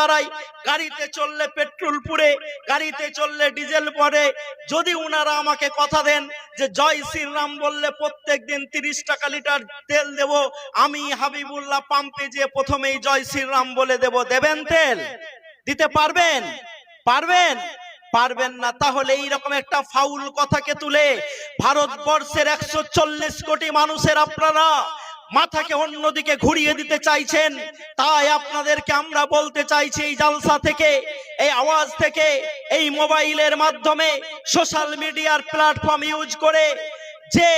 বেড়াই, গাড়িতে চললে পেট্রোল পুড়ে, গাড়িতে চললে ডিজেল পড়ে। যদি উনারা আমাকে কথা দেন যে জয় শ্রীরাম বললে প্রত্যেকদিন 30 টাকা লিটার তেল দেব, আমি হাবিবুল্লাহ পাম্পে যে প্রথমেই জয় শ্রীরাম বলে দেব, দেবেন তেল? দিতে পারবেন? পারবেন? পারবেন না। তাহলে এইরকম একটা ফাউল কথাকে তুলে ভারতবর্ষের 140 কোটি মানুষের আপনারা মাথাকে অন্যদিকে ঘুরিয়ে দিতে চাইছেন। তাই আপনাদেরকে আমরা বলতে চাইছি, এই জালসা থেকে, এই আওয়াজ থেকে, এই মোবাইলের মাধ্যমে, সোশ্যাল মিডিয়ার প্ল্যাটফর্ম ইউজ করে যে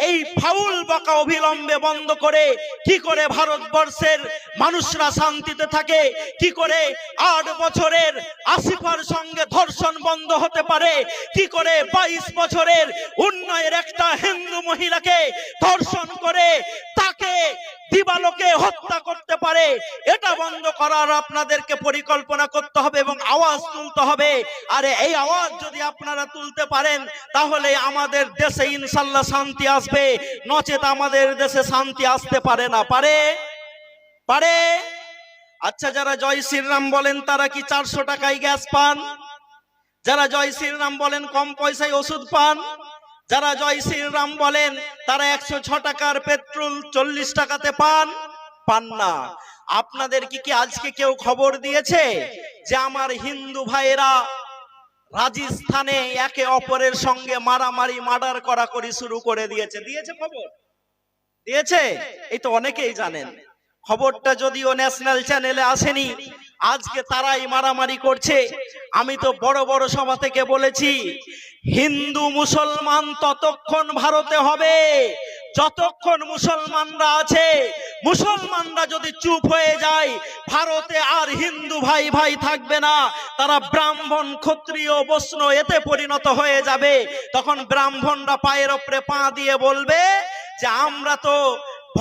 এই ফাউল বকা অবিলম্বে বন্ধ করে কি করে ভারতবর্ষের মানুষরা শান্তিতে থাকে, কি করে 8 বছরের আসিফার সঙ্গে ধর্ষণ বন্ধ হতে পারে, কি করে 22 বছরের উন্নয়ের একটা হিন্দু মহিলাকে ধর্ষণ করে তাকে দিবালোকে হত্যা করতে পারে, এটা বন্ধ করার আপনাদেরকে পরিকল্পনা করতে হবে এবং আওয়াজ তুলতে হবে। আরে এই আওয়াজ যদি আপনারা তুলতে পারেন তাহলে আমাদের দেশে ইনশাল্লাহ শান্তি আসবে, নচেত আমাদের দেশে শান্তি আসতে পারে না। পারে? পারে? আচ্ছা, যারা জয় শ্রীরাম বলেন তারা কি 400 টাকায় গ্যাস পান? যারা জয় শ্রীরাম বলেন কম পয়সায় ওষুধ পান? যারা জয় শ্রীরাম বলেন তারা 106 টাকার পেট্রোল 40 টাকাতে পান? পান না। আপনাদের কি আজকে কেউ খবর দিয়েছে যে আমার হিন্দু ভাইয়েরা রাজস্থানে একে অপরের সঙ্গে মারামারি, মার্ডার করাকরি শুরু করে দিয়েছে? দিয়েছে খবর? দিয়েছে? এই তো অনেকেই জানেন। খবরটা যদিও ন্যাশনাল চ্যানেলে আসেনি, আজকে তারাই মারামারি করছে। আমি তো বড় বড় সভা থেকে বলেছি, হিন্দু মুসলমান ততক্ষণ ভারতে হবে যতক্ষণ মুসলমানরা আছে। মুসলমানরা যদি চুপ হয়ে যায়, ভারতে আর হিন্দু ভাই ভাই থাকবে না। তারা ব্রাহ্মণ, ক্ষত্রিয়, বৈষ্ণব এতে পরিণত হয়ে যাবে। তখন ব্রাহ্মণরা পায়ের ওপরে পা দিয়ে বলবে যে আমরা তো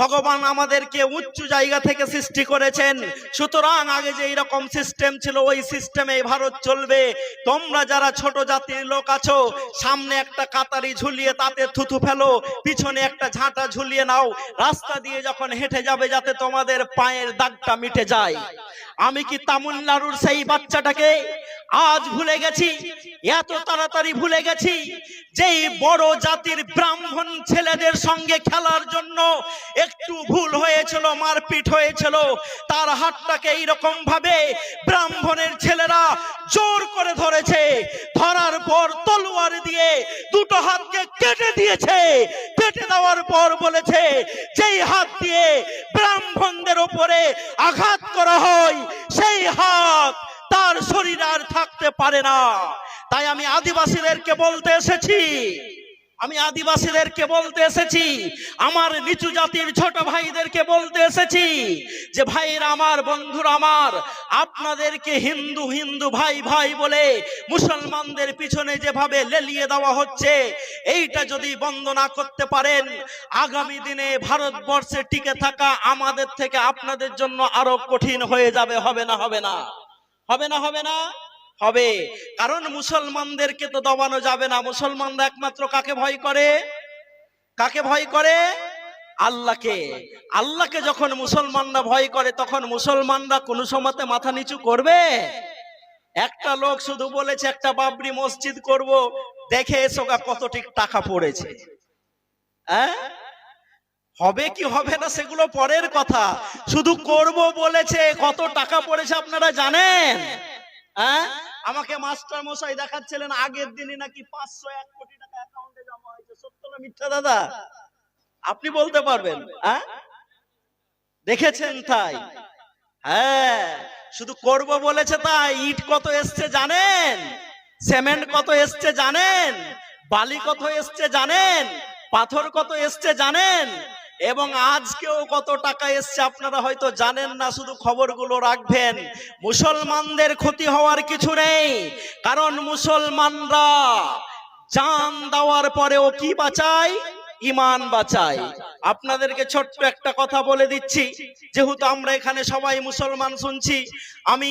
ভগবান আমাদেরকে উচ্চ জায়গা থেকে সৃষ্টি করেছেন, সুতরাং আগে যে এইরকম সিস্টেম ছিল ওই সিস্টেমে ভারত চলবে। তোমরা যারা ছোট জাতির লোক আছো, সামনে একটা কাতারি ঝুলিয়ে তাতে থুথু ফেলো, পিছনে একটা ঝাঁটা ঝুলিয়ে নাও, রাস্তা দিয়ে যখন হেঁটে যাবে যাতে তোমাদের পায়ের দাগটা মিটে যায়। আমি কি তামিলনাড়ুর সেই বাচ্চাটাকে আজ ভুলে গেছি? এত তাড়াতাড়ি ভুলে গেছি যেই বড় জাতির ব্রাহ্মণ ছেলেদের সঙ্গে খেলার জন্য একটু ভুল হয়েছিল, মারপিট হয়েছিল, তার হাতটাকে এইরকম ভাবে ব্রাহ্মণের ছেলেরা জোর করে ধরেছে, ধরার পর তলোয়ার দিয়ে দুটো হাতকে কেটে দিয়েছে। কেটে দেওয়ার পর বলেছে যেই হাত দিয়ে ব্রাহ্মণদের উপরে আঘাত করা হয় সেই হাত তার শরীর আর থাকতে পারে না। তাই আমি আদিবাসীদেরকে বলতে এসেছি, আমার নিচু জাতির ছোট ভাইদেরকে বলতে এসেছি যে ভাইরা আমার, বন্ধুরা আমার, আপনাদেরকে হিন্দু হিন্দু ভাই ভাই বলে মুসলমানদের পিছনে যেভাবে লেলিয়ে দেওয়া হচ্ছে, এইটা যদি বন্ধ না করতে পারেন, আগামী দিনে ভারতবর্ষে টিকে থাকা আমাদের থেকে আপনাদের জন্য আরো কঠিন হয়ে যাবে। হবে না? হবে না? হবে না? হবে না? হবে। কারণ মুসলমানদেরকে তো দবানো যাবে না। মুসলমানরা একমাত্র কাকে ভয় করে? কাকে ভয় করে? আল্লাহকে। আল্লাহকে যখন মুসলমানরা ভয় করে তখন মুসলমানরা কোন সময়তে মাথা নিচু করবে? একটা লোক শুধু বলেছে একটা বাবরি মসজিদ করব, দেখে এসো কত টাকা পড়েছে। হবে কি হবে না সেগুলো পরের কথা, শুধু করব বলেছে। কত টাকা পড়েছে আপনারা জানেন? আমাকে মাস্টার মশাই দেখাচ্ছিলেন আগের দিনই নাকি 501 কোটি টাকা অ্যাকাউন্টে জমা হয়েছে। সত্য না মিথ্যা দাদা? আপনি বলতে পারবেন? দেখেছেন? তাই? হ্যাঁ, শুধু করব বলেছে তাই। ইট কত এসছে জানেন? সিমেন্ট কত এসছে জানেন? বালি কত এসছে জানেন? পাথর কত এসছে জানেন? এবং আজকেও কত টাকা এসছে আপনারা হয়তো জানেন না, শুধু খবরগুলো রাখবেন। মুসলমানদের ক্ষতি হওয়ার কিছু নেই, কারণ মুসলমানরা জান দেওয়ার পরেও কি বাঁচায়? ঈমান বাঁচায়। আপনাদেরকে ছোট্ট একটা কথা বলে দিচ্ছি, যেহেতু আমরা এখানে সবাই মুসলমান শুনছি, আমি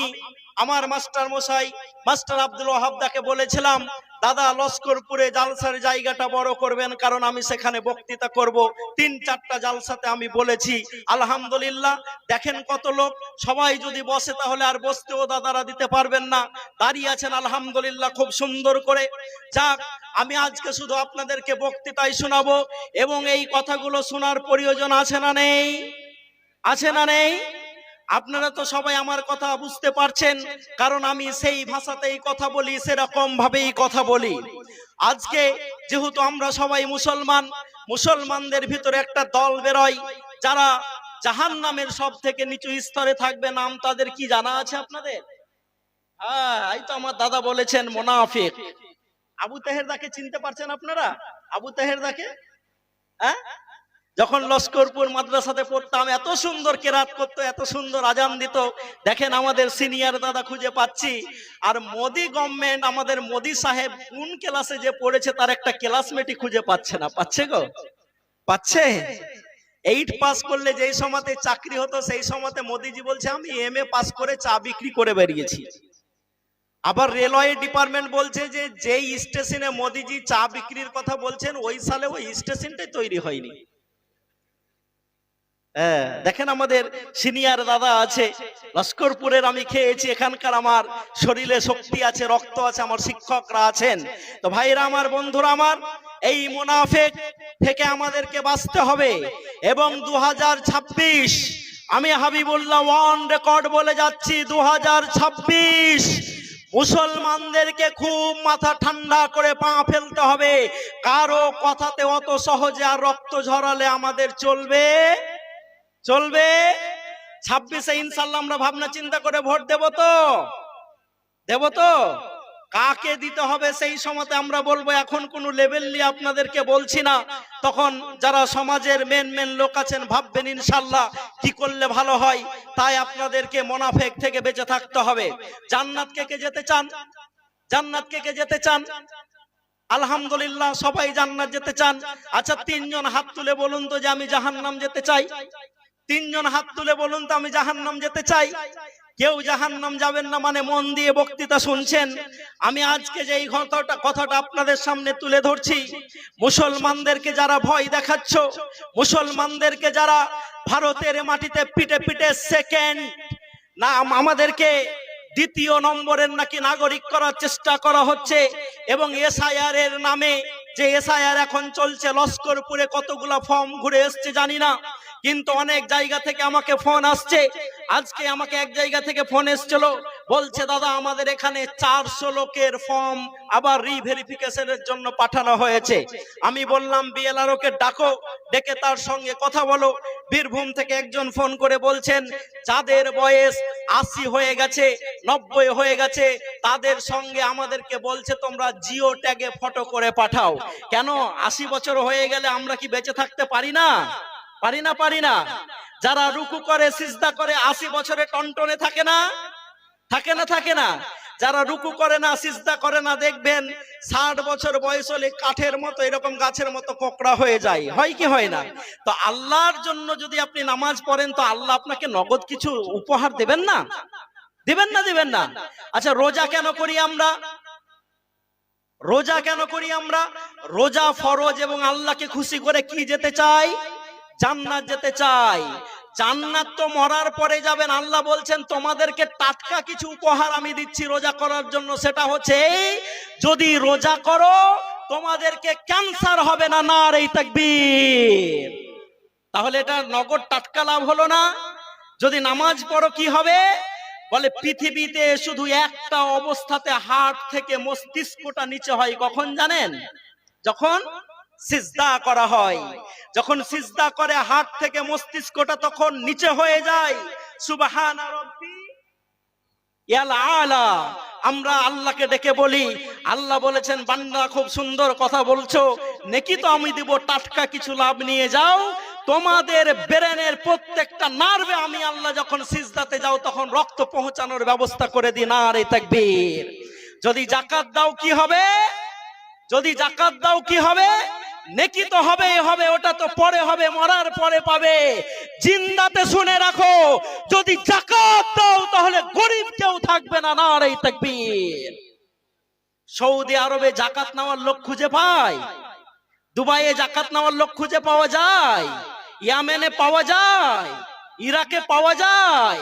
আমার মাস্টার মশাই মাস্টার আব্দুল ওয়াহাব দাকে বলেছিলাম, দাদা লস্করপুরে জালসার জায়গাটা বড় করবেন, কারণ আমি সেখানে বক্তৃতা করব। 3-4টা জালসাতে আমি বলেছি। আলহামদুলিল্লাহ, দেখেন কত লোক। সবাই যদি বসে তাহলে আর বসতেও দাদারা দিতে পারবেন না, দাঁড়িয়ে আছেন আলহামদুলিল্লাহ খুব সুন্দর করে। যাক, আমি আজকে শুধু আপনাদেরকে বক্তৃতাই শোনাবো, এবং এই কথাগুলো শোনার প্রয়োজন আছে না নেই? আছে না নেই? আপনারা তো সবাই আমার কথা বুঝতে পারছেন, কারণ আমি সেই ভাষাতেই কথা বলি, সেরকম ভাবেই কথা বলি। আজকে যেহেতু আমরা সবাই মুসলমান, মুসলমানদের ভিতরে একটা দল বেরোয় যারা জাহান্নামের সব থেকে নিচু স্তরে থাকবে। নাম তাদের কি জানা আছে আপনাদের? হ্যাঁ, এই তো আমার দাদা বলেছেন, মুনাফিক। আবু তাহেরদাকে চিনতে পারছেন আপনারা? আবু তাহেরদাকে, হ্যাঁ, যখন লস্করপুর মাদ্রাসাতে পড়তাম, এত সুন্দর কেরাত করতো, এত সুন্দর আজান দিত। দেখেন আমাদের সিনিয়র দাদা খুঁজে পাচ্ছি। আর মোদি গভর্নমেন্ট, আমাদের মোদি সাহেব কোন ক্লাসে যে পড়েছে তার একটা ক্লাসমেটই খুঁজে পাচ্ছে না। পাচ্ছে গো? পাচ্ছে? 8 পাস করলে যেই সময়তে চাকরি হতো, সেই সময়তে মোদিজি বলছে আমি MA পাস করে চা বিক্রি করে বেরিয়েছি। আবার রেলওয়ে ডিপার্টমেন্ট বলছে যে যেই স্টেশনে মোদিজি চা বিক্রির কথা বলছেন, ওই সালে ওই স্টেশনটাই তৈরি হয়নি। দেখেন আমাদের সিনিয়র দাদা আছে, লস্করপুরের আমি খেয়েছি, এখানকার আমার শরীরে শক্তি আছে, রক্ত আছে, আমার শিক্ষকরা আছেন। তো ভাইরা আমার, বন্ধুরা আমার, এই মুনাফিক থেকে আমাদেরকে বাঁচতে হবে। এবং 2026 আমি হাবিবুল্লাহ ওয়ান রেকর্ড বলে যাচ্ছি, 2026 মুসলমানদেরকে খুব মাথা ঠান্ডা করে পা ফেলতে হবে। কারো কথাতে অত সহজে আর রক্ত ঝরালে আমাদের চলবে? চলবে? 26-এ ইনশাআল্লাহ আমরা ভাবনা চিন্তা করে ভোট দেব তো? দেব তো? কাকে দিতে হবে সেই সময়তে আমরা বলবো। এখন কোনো লেভেল নিয়ে আপনাদেরকে বলছি না। তখন যারা সমাজের মেন লোক আছেন ভাববেন ইনশাআল্লাহ কি করলে ভালো হয়। তাই আপনাদেরকে মুনাফিক থেকে বেঁচে থাকতে হবে। জান্নাত কে কে যেতে চান? জান্নাত কে কে যেতে চান? আলহামদুলিল্লাহ, সবাই জান্নাত যেতে চান। আচ্ছা, 3 জন হাত তুলে বলুন তো যে আমি জাহান্নাম যেতে চাই। 3 জন হাত তুলে বলুন তো আমি জাহান্নাম যেতে চাই। কেউ জাহান্নাম যাবেন না মানে মন দিয়ে বক্তৃতা শুনছেন। আমি আজকে যে এই কথাটা আপনাদের সামনে তুলে ধরছি, মুসলমানদেরকে যারা ভয় দেখাচ্ছ, মুসলমানদেরকে যারা ভারতের মাটিতে পিটে পিটে সেকেন্ড না আমাদেরকে 2য় নম্বরের নাকি নাগরিক করার চেষ্টা করা হচ্ছে, এবং SIR এর নামে যে SIR এখন চলছে, লস্করপুরে কতগুলা ফর্ম ঘুরে এসছে জানি না, কিন্তু অনেক জায়গা থেকে আমাকে ফোন আসছে। আজকে আমাকে এক জায়গা থেকে ফোন এসেছিল, বলছে দাদা আমাদের এখানে 400 লোকের ফর্ম আবার রিভেরিফিকেশনের জন্য পাঠানো হয়েছে। আমি বললাম BLRO কে ডাকো, ডেকে তার সঙ্গে কথা বলো। বীরভূম থেকে একজন ফোন করে বলছেন যাদের বয়স 80 হয়ে গেছে, 90 হয়ে গেছে, তাদের সঙ্গে আমাদেরকে বলছে তোমরা জিও ট্যাগে ফটো করে পাঠাও। কেন? 80 বছর হয়ে গেলে আমরা কি বেঁচে থাকতে পারি না? পারি না? পারি না? যারা রুকু করে সিজদা করে 80 বছরে টনটনে থাকে না? থাকে না? থাকে না? যারা রুকু করে না, সিজদা করে না, দেখবেন 60 বছর বয়স হলে কাঠের মতো, এরকম গাছের মতো কোকড়া হয়ে যায়। হয় কি হয় না? তো আল্লাহর জন্য যদি আপনি নামাজ পড়েন, তো আল্লাহ আপনাকে নগদ কিছু উপহার দেবেন না? দিবেন না? দিবেন না? আচ্ছা, রোজা কেন করি আমরা? রোজা কেন করি আমরা? রোজা ফরজ, এবং আল্লাহকে খুশি করে কি যেতে চাই? জান্নাত যেতে চাই। জান্নাত তো মরার পরে যাবেন। আল্লাহ বলছেন তোমাদেরকে টাটকা কিছু উপহার আমি দিচ্ছি রোজা করার জন্য। সেটা হচ্ছে যদি রোজা করো তোমাদেরকে ক্যান্সার হবে না। নারে তাকবীর। তাহলে এটা নগদ টাটকা লাভ হলো না? যদি নামাজ পড়ো কি হবে? বলে পৃথিবীতে শুধু একটা অবস্থাতে হার্ট থেকে মস্তিষ্কটা নিচে হয়। কখন জানেন? যখন সিজদা করা হয়। যখন সিজদা করে হার্ট থেকে মস্তিষ্কটা তখন নিচে হয়ে যায়। সুবহান রাব্বি ইয়াল আলা। আমরা আল্লাহকে ডেকে বলি। আল্লাহ বলেছেন বান্দা খুব সুন্দর কথা বলছো, নেকি তো আমি দিব, টাটকা কিছু লাভ নিয়ে যাও। তোমাদের ব্রেনের প্রত্যেকটা নার্ভে আমি আল্লাহ যখন সিজদাতে যাও তখন রক্ত পৌঁছানোর ব্যবস্থা করে দিই। নারে তাকবীর। যদি যাকাত দাও কি হবে? যদি যাকাত দাও কি হবে? নেকি তো হবেই হবে, ওটা তো পরে হবে, মরার পরে পাবে। জিন্দাতে শুনে রাখো, যদি যাকাত দাও তাহলে গরিব কেউ থাকবে না। নারে তাকবীর। সৌদি আরবে যাকাত নেওয়ার লোক খুঁজে পায়, দুবাইয়ে যাকাত নেওয়ার লোক খুঁজে পাওয়া যায়, ইয়েমেনে পাওয়া যায়, ইরাকে পাওয়া যায়।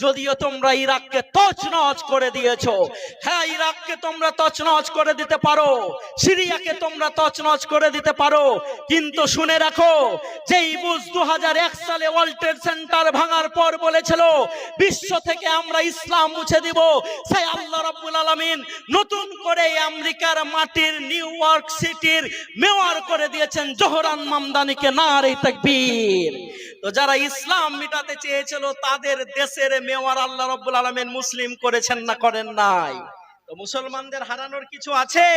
যদিও তোমরা ইরাককে তছনছ করে দিয়েছো, হ্যাঁ ইরাককে তোমরা তছনছ করে দিতে পারো, সিরিয়াকে তোমরা তছনছ করে দিতে পারো, কিন্তু শুনে রাখো, যেই বুশ 2001 সালে ওয়ার্ল্ড ট্রেড সেন্টার ভাঙার পর বলেছিল বিশ্ব থেকে আমরা ইসলাম মুছে দিব, সেই আল্লাহ রাব্বুল আলামিন নতুন করে আমেরিকার মাটির নিউ ইয়র্ক সিটির মেয়র করে দিয়েছেন জোহরান মামদানিকে। নারে তাকবীর। তো যারা ইসলাম মিটাতে চেয়েছিল তাদের দেশের মেয়র আল্লাহ রাব্বুল আলামিন মুসলিম করেছেন না করেন নাই? তো মুসলমানদের হারানোর কিছু আছে?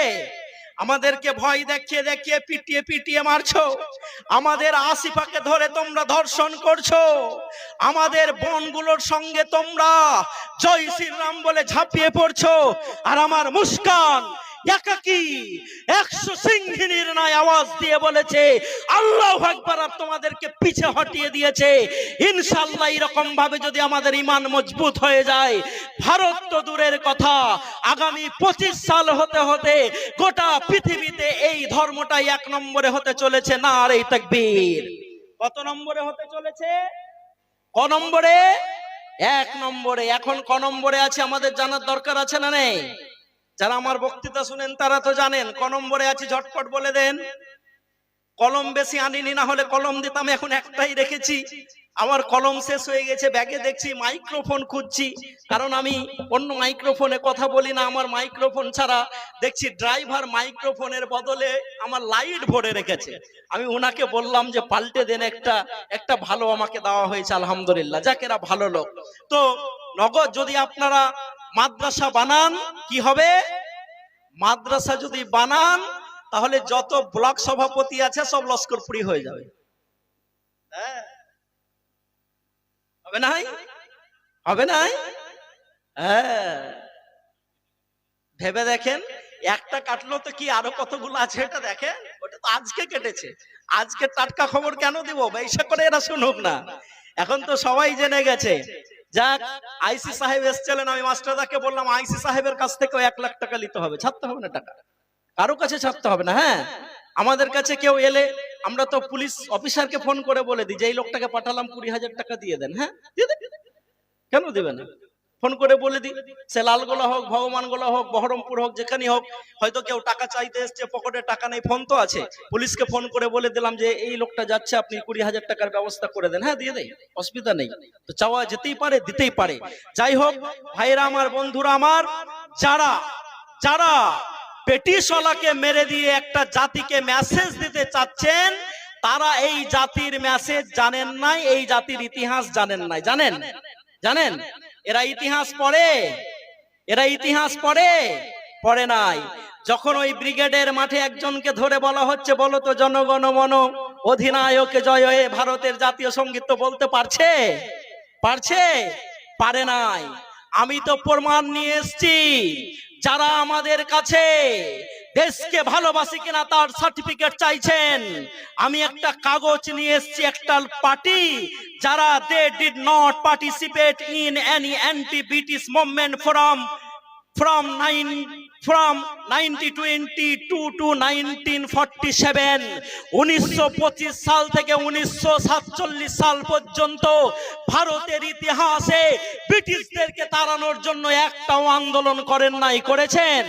আমাদেরকে ভয় দেখিয়ে দেখিয়ে পিটিয়ে পিটিয়ে মারছো, আমাদের আসিফাকে ধরে তোমরা ধর্ষণ করছো, আমাদের বনগুলোর সঙ্গে তোমরা জয় শ্রীরাম বলে ঝাঁপিয়ে পড়ছো, আর আমার মুস্কান একাকী 100 সিংহিনীর ন্যায় আওয়াজ দিয়ে বলেছে আল্লাহু আকবার, আর তোমাদেরকে পিছে হটিয়ে দিয়েছে। ইনশাআল্লাহ এরকম ভাবে যদি আমাদের ঈমান মজবুত হয়ে যায়, ভারত তো দূরের কথা, আগামী 25 সাল হতে হতে গোটা পৃথিবীতে এই ধর্মটাই 1 নম্বরে হতে চলেছে। নারে তাকবীর। কত নম্বরে হতে চলেছে? ক নম্বরে? 1 নম্বরে। এখন ক নম্বরে আছে আমাদের জানার দরকার আছে না নেই? যারা আমার বক্তৃতা শুনেন তারা তো জানেন ক নম্বরে আছি, ঝটপট বলে দেন। কলম বেশি আনিনি, না হলে কলম দিতাম, এখন একটাই রেখেছি। আমার কলম শেষ হয়ে গেছে, ব্যাগে দেখছি মাইক্রোফোন খুঁজছি, কারণ আমি অন্য মাইক্রোফোনে কথা বলি না। আমার মাইক্রোফোন ছাড়া দেখছি ড্রাইভার মাইক্রোফোনের বদলে আমার লাইট ভরে রেখেছে। আমি ওনাকে বললাম যে পাল্টে দেন, একটা ভালো আমাকে দেওয়া হয়েছে, আলহামদুলিল্লাহ, যাকেরা ভালো লোক। তো নগদ যদি আপনারা মাদ্রাসা বানান, কি হবে? মাদ্রাসা যদি বানান তাহলে যত ব্লক সভাপতি আছে সব লস্করপুরি হয়ে যাবে। হবে না? হবে না? হ্যাঁ, ভেবে দেখেন, একটা কাটলো তো কি আরো কতগুলো আছে এটা দেখেন। ওটা তো আজকে কেটেছে, আজকে টাটকা খবর কেন দিব? বেশা করে এরা শুনুক না, এখন তো সবাই জেনে গেছে। যাক, আইসি সাহেব এসেছিলেন, আমি মাস্টারদাকে বললাম আইসি সাহেবের কাছ থেকে 1 লাখ টাকা নিতে হবে, ছাড়তে হবে না টাকা, কারো কাছে ছাড়তে হবে না। হ্যাঁ, আমাদের কাছে কেউ এলে আমরা তো পুলিশ অফিসারকে ফোন করে বলে দিই যে এই লোকটাকে পাঠালাম 20,000 টাকা দিয়ে দেন। হ্যাঁ, দিয়ে দেন, কেন দিবেন না? ফোন করে বলে দিই, সে লালগোলা হোক, ভগবানগোলা হোক, বহরমপুর হোক, যেখানে হোক, হয়তো কেউ টাকা চাইতে এসছে, পকেটে টাকা নেই, ফোন তো আছে, পুলিশকে ফোন করে বলে দিলাম যে এই লোকটা যাচ্ছে, আপনি 20,000 টাকার ব্যবস্থা করে দেন। হ্যাঁ, দিয়ে দেয়, অসুবিধা নেই। তো চাওয়া যেতেই পারে, দিতেই পারে। যাই হোক ভাইরা আমার, বন্ধুরা আমার, যারা যারা পেটিশলাকে মেরে দিয়ে একটা জাতিকে মেসেজ দিতে চাচ্ছেন, তারা এই জাতির মেসেজ জানেন নাই, এই জাতির ইতিহাস জানেন নাই। জানেন? জানেন? এরা ইতিহাস পড়ে? এরা ইতিহাস পড়ে? পড়ে নাই। যখন ওই ব্রিগেডের মাঠে একজনকে ধরে বলা হচ্ছে বলো তো জনগণ মন অধিনায়ক জয়, ভারতের জাতীয় সঙ্গীত তো বলতে পারছে? পারছে? পারে নাই। আমি তো প্রমাণ নিয়ে এসেছি, যারা আমাদের কাছে দেশকে ভালোবাসি কিনা তার সার্টিফিকেট চাইছেন, আমি একটা কাগজ নিয়ে এসেছি, একটা পার্টি যারা they did not participate in any anti-British movement from 1922 to 1947, 1925 সাল থেকে 1947 সাল পর্যন্ত ভারতের ইতিহাসে ব্রিটিশদেরকে তাড়ানোর জন্য একটাও আন্দোলন করেন নাই। করেছেন?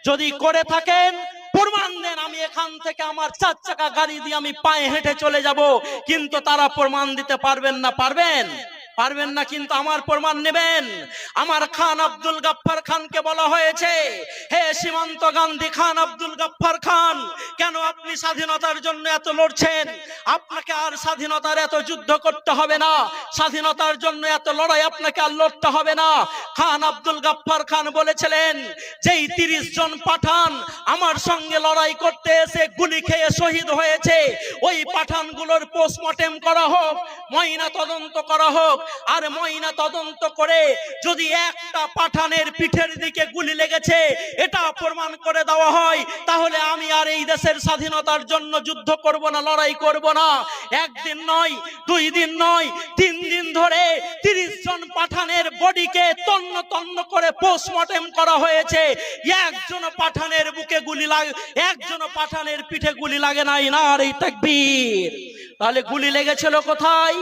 যদি করে থাকেন প্রমাণ দেন, আমি এখান থেকে আমার 4 চাকা গাড়ি দিয়ে আমি পায়ে হেঁটে চলে যাব, কিন্তু তারা প্রমাণ দিতে পারবেন না। পারবেন? পারবেন না, কিন্তু আমার প্রমাণ নেবেন। আমার খান আব্দুল গাফফার খানকে বলা হয়েছে, হে সীমান্ত গান্ধী খান আব্দুল গাফফার খান, কেন আপনি স্বাধীনতার জন্য এত লড়ছেন? আপনাকে আর স্বাধীনতার এত যুদ্ধ করতে হবে না, স্বাধীনতার জন্য এত লড়াই আপনাকে আর লড়তে হবে না। খান আব্দুল গাফফার খান বলেছিলেন, যেই 30 জন পাঠান আমার সঙ্গে লড়াই করতে এসে গুলি খেয়ে শহীদ হয়েছে, ওই পাঠানগুলোর পোস্টমর্টেম করা হোক, ময়না তদন্ত করা হোক, আর ময়না তদন্ত করে যদি একটা পাঠানের পিঠের দিকে গুলি লেগেছে এটা প্রমাণ করে দেওয়া হয়, তাহলে আমি আর এই দেশের স্বাধীনতার জন্য যুদ্ধ করব না, লড়াই করব না। একদিন নয়, 2 দিন নয়, 3 দিন ধরে 30 জন পাঠানের বডিকে তন্ন তন্ন করে পোস্টমর্টেম করা হয়েছে। একজন পাঠানের বুকে গুলি লাগে, একজন পাঠানের পিঠে গুলি লাগে নাই। নারে তাকবীর। তাহলে গুলি লেগেছিল কোথায়?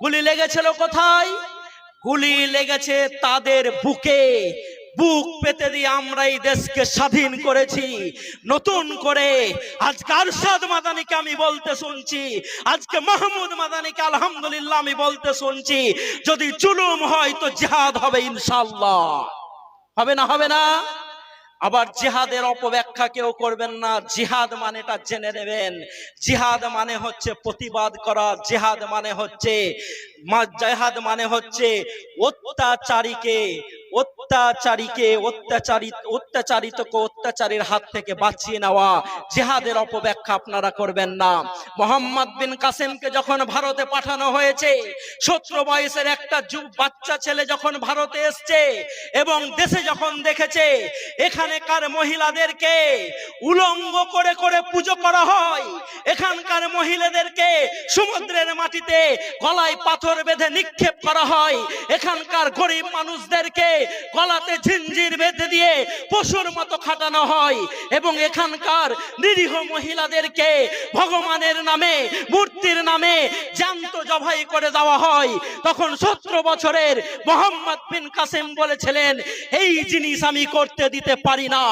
গুলি লেগেছিল কোথায়? গুলি লেগেছে তাদের বুকে। বুক পেতে দিয়ে আমরা এই দেশকে স্বাধীন করেছি। নতুন করে আজকে আরশাদ মাদানিকে আমি বলতে শুনছি, আজকে মাহমুদ মাদানিকে আলহামদুলিল্লাহ আমি বলতে শুনছি, যদি জুলুম হয় তো জিহাদ হবে ইনশাআল্লাহ। হবে না? হবে না? আবার জিহাদের অপব্যাখ্যা কেউ করবেন না। জিহাদ মানেটা জেনে নেবেন। জিহাদ মানে হচ্ছে প্রতিবাদ করা। জিহাদ মানে হচ্ছে অত্যাচারীর হাত থেকে বাঁচিয়ে নেওয়া। জিহাদের অপব্যাখ্যা আপনারা করবেন না। মোহাম্মদ বিন কাসেমকে যখন ভারতে পাঠানো হয়েছে, 17 বয়সের একটা বাচ্চা ছেলে যখন ভারতে এসছে এবং দেশে যখন দেখেছে এখানকার মহিলাদেরকে উলঙ্গ করে করে পুজো করা হয়, এখানকার মহিলাদেরকে সমুদ্রের মাটিতে গলায় পাথর বেঁধে নিক্ষেপ করা হয়, এখানকার গরিব মানুষদেরকে গলাতে ঝিঞ্জির বেঁধে দিয়ে পশুর মতো খাটানো হয় এবং এখানকার নিরীহ মহিলাদেরকে ভগবানের নামে, মূর্তির নামে জ্যান্ত জবাই করে দেওয়া হয়, তখন 17 বছরের মোহাম্মদ বিন কাসেম বলেছিলেন, এই জিনিস আমি করতে দিতে পারি না।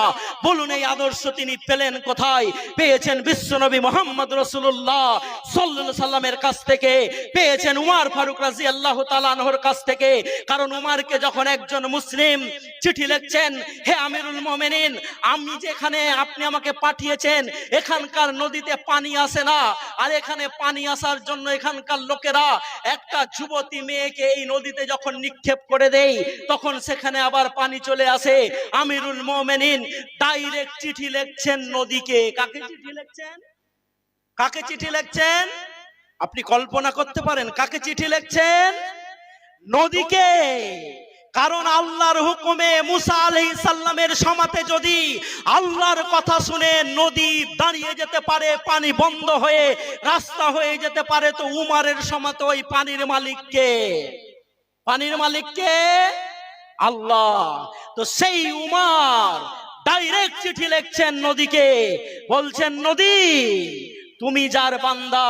বলুন এই আদর্শ তিনি পেলেন কোথায়? পেয়েছেন বিশ্বনবী মুহাম্মদ রাসূলুল্লাহ সাল্লাল্লাহু আলাইহি সাল্লামের কাছ থেকে, পেয়েছেন উমর ফারুক রাদিয়াল্লাহু তাআলা আনহুর কাছ থেকে। কারণ উমরকে যখন একজন মুসলিম চিঠি লিখছেন, হে আমিরুল মুমিনিন, আমি যেখানে আপনি আমাকে পাঠিয়েছেন এখানকার নদীতে পানি আসে না, আর এখানে পানি আসার জন্য এখানকার লোকেরা একটা যুবতী মেয়েকে এই নদীতে যখন নিক্ষেপ করে দেয় তখন সেখানে আবার পানি চলে আসে। আমিরুল মুমিনিন ডাইরেক্ট চিঠি লিখছেন নদীকে। কাকে চিঠি লিখছেন? কাকে চিঠি লিখছেন? আপনি কল্পনা করতে পারেন কাকে চিঠি লিখছেন? নদীকে। কারণ আল্লাহর হুকুমে মুসা আলাইহিস সালামের সমাতে যদি আল্লাহর কথা শুনে নদী দাঁড়িয়ে যেতে পারে, পানি বন্ধ হয়ে রাস্তা হয়ে যেতে পারে, তো উমরের সমাতে ওই পানির মালিক কে? পানির মালিক কে? আল্লাহ। তো সেই উমর ডাইরেক্ট চিঠি লিখছেন নদীকে, বলছেন নদী তুমি যার বান্দা,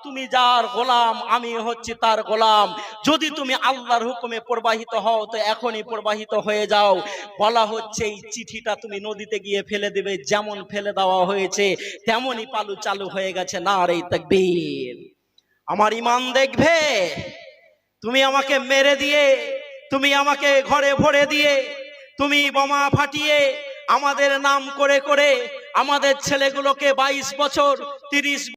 তুমি যার গোলাম, আমি হচ্ছি তার গোলাম। যদি তুমি আল্লাহর হুকুমে প্রবাহিত হও তো এখনই প্রবাহিত হয়ে যাও। বলা হচ্ছে এই চিঠিটা তুমি নদীতে গিয়ে ফেলে দেবে, যেমন ফেলে দেওয়া হয়েছে তেমনই পালু চালু হয়ে গেছে। নারে তাকবীর। আমার ঈমান দেখবে, তুমি আমাকে মেরে দিয়ে, তুমি আমাকে ঘরে ভরে দিয়ে, তুমি বোমা ফাটিয়ে আমাদের নাম করে করে আমাদের ছেলেগুলোকে 22 বছর 30